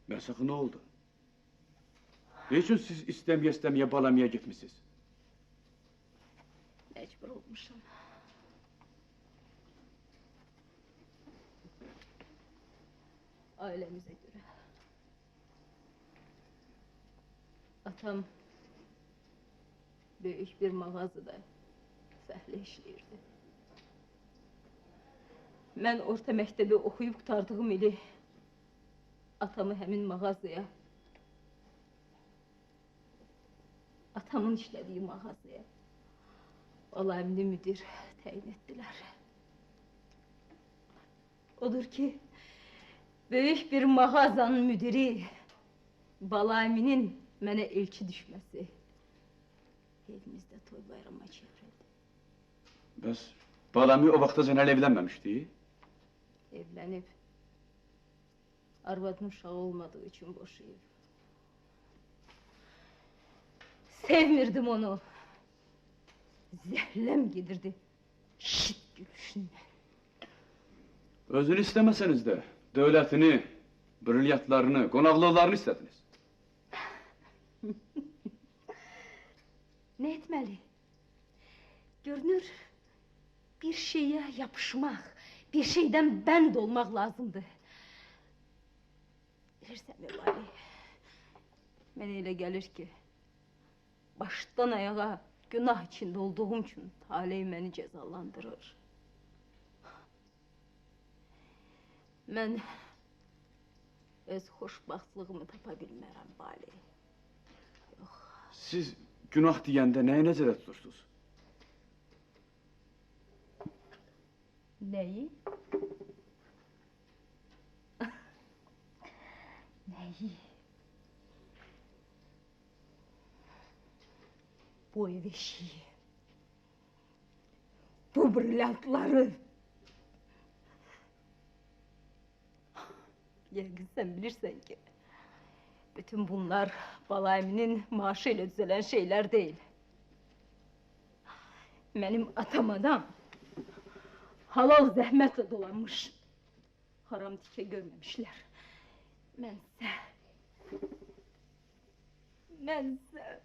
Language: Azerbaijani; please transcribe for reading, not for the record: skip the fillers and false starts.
Məsəxi, nə oldu? Ne üçün siz istemeye balamaya gitmişsiniz? Mecbur olmuşum. Ailemize göre. Atam büyük bir mağazada fəhlə işləyirdi. Mən orta məktəbi oxuyub qurtardığım ili atamı həmin mağazaya, atamın işlədiyi mağazaya alayimli müdir təyin etdilər. Odur ki, büyük bir mağazanın müdiri Balayiminin mənə elçi düşməsi evimizdə toy bayrama çevrildi. Bəs Balami o vaxta Zeynel evlenmemişti? Evlenip arvadın uşağı olmadığı için boşayıp. Sevmirdim onu. Zehlem gelirdi şit gülüşünden. Özünü istemeseniz de devletini, brilyantlarını, konaklılarını istediniz. Ne etmeli? Görünür bir şeye yapışmak, bir şeyden bend olmak lazımdı. Bilirsen mi bari? Mənə elə gelir ki, baştan ayağa günah içinde olduğum için talih beni cezalandırır. Mən öz xoşbaxtlığımı tapa bilmərəm bari. Yox. Siz günah diyende neye nezarət tutursunuz? Neyi? Neyi? Bu ev eşiği. Bu brilyantları. Yengin sen bilirsen ki bütün bunlar Balayiminin maaşıyla düzelen şeyler değil. Benim atam adam halal zahmetle dolanmış. Haram tike görmemişler. Mense